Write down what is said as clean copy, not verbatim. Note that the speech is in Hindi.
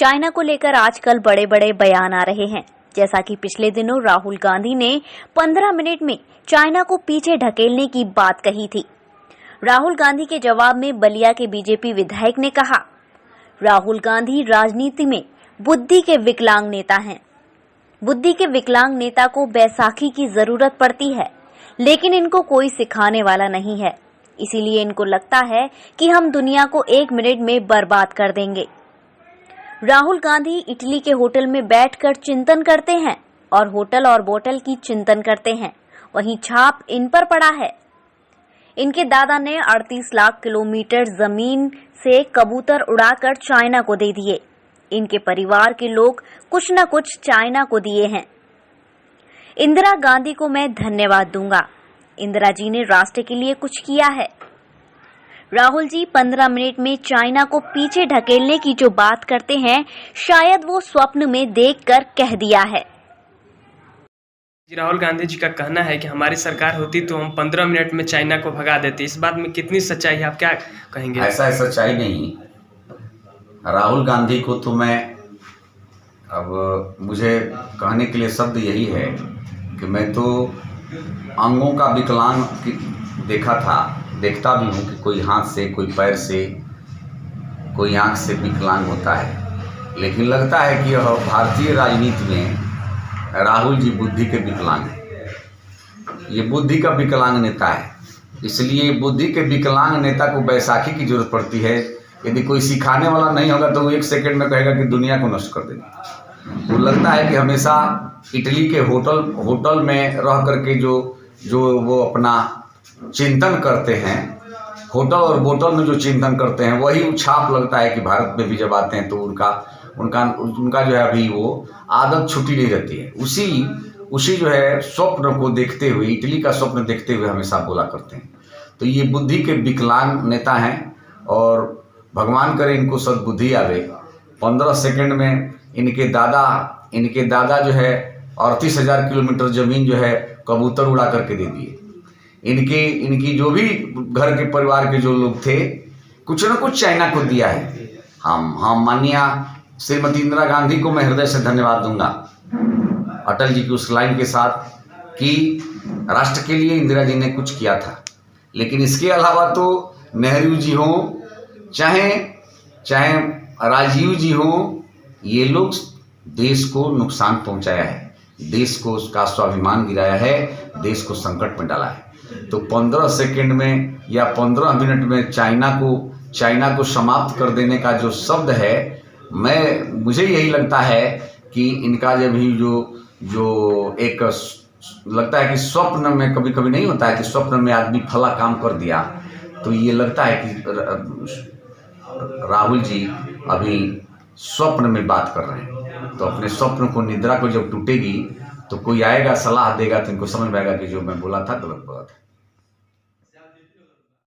चाइना को लेकर आजकल बड़े बड़े बयान आ रहे हैं। जैसा कि पिछले दिनों राहुल गांधी ने 15 मिनट में चाइना को पीछे ढकेलने की बात कही थी। राहुल गांधी के जवाब में बलिया के बीजेपी विधायक ने कहा, राहुल गांधी राजनीति में बुद्धि के विकलांग नेता हैं। बुद्धि के विकलांग नेता को बैसाखी की जरूरत पड़ती है, लेकिन इनको कोई सिखाने वाला नहीं है। इसीलिए इनको लगता है कि हम दुनिया को 1 मिनट में बर्बाद कर देंगे। राहुल गांधी इटली के होटल में बैठकर चिंतन करते हैं और होटल और बोतल की चिंतन करते हैं, वहीं छाप इन पर पड़ा है। इनके दादा ने 38 लाख किलोमीटर जमीन से कबूतर उड़ाकर चाइना को दे दिए। इनके परिवार के लोग कुछ न कुछ चाइना को दिए हैं। इंदिरा गांधी को मैं धन्यवाद दूंगा। इंदिरा जी ने राष्ट्र के लिए कुछ किया है। राहुल जी 15 मिनट में चाइना को पीछे ढकेलने की जो बात करते हैं, शायद वो स्वप्न में देखकर कह दिया है। राहुल गांधी जी का कहना है कि हमारी सरकार होती तो हम 15 मिनट में चाइना को भगा देते। इस बात में कितनी सच्चाई है, आप क्या कहेंगे? ऐसा सच्चाई नहीं। राहुल गांधी को तो मैं अब मुझे कहने के लिए शब्द यही है कि मैं तो अंगों का विकलांग देखता भी हूँ कि कोई हाथ से, कोई पैर से, कोई आँख से विकलांग होता है, लेकिन लगता है कि यह भारतीय राजनीति में राहुल जी बुद्धि के विकलांग हैं। ये बुद्धि का विकलांग नेता है, इसलिए बुद्धि के विकलांग नेता को बैसाखी की जरूरत पड़ती है। यदि कोई सिखाने वाला नहीं होगा तो वो 1 सेकंड में कहेगा कि दुनिया को नष्ट कर देगा। वो लगता है कि हमेशा इटली के होटल में रह करके जो वो अपना चिंतन करते हैं, होटल और बोतल में जो चिंतन करते हैं, वही छाप लगता है कि भारत में भी जब आते हैं तो उनका जो है अभी वो आदत छुट्टी नहीं रहती है। उसी जो है स्वप्न को देखते हुए, इटली का स्वप्न देखते हुए हमेशा बोला करते हैं। तो ये बुद्धि के विकलांग नेता हैं और भगवान करे इनको सद्बुद्धि आवे। 15 सेकंड में इनके दादा जो है 38,000 किलोमीटर जमीन जो है कबूतर उड़ा करके दे दिए। इनकी जो भी घर के परिवार के जो लोग थे, कुछ न कुछ चाइना को दिया है। हम माननीय श्रीमती इंदिरा गांधी को मैं हृदय से धन्यवाद दूंगा, अटल जी की उस लाइन के साथ कि राष्ट्र के लिए इंदिरा जी ने कुछ किया था। लेकिन इसके अलावा तो नेहरू जी हों, चाहे राजीव जी हों, ये लोग देश को नुकसान पहुंचाया है, देश को उसका स्वाभिमान गिराया है, देश को संकट में डाला है। तो 15 सेकंड में या 15 मिनट में चाइना को समाप्त कर देने का जो शब्द है, मुझे यही लगता है कि इनका जब ही जो एक लगता है कि स्वप्न में कभी कभी नहीं होता है कि स्वप्न में आदमी फला काम कर दिया, तो ये लगता है कि राहुल जी अभी स्वप्न में बात कर रहे हैं। तो अपने स्वप्न को, निद्रा को जब टूटेगी तो कोई आएगा, सलाह देगा, तो इनको समझ में आएगा कि जो मैं बोला था गलत बोला था।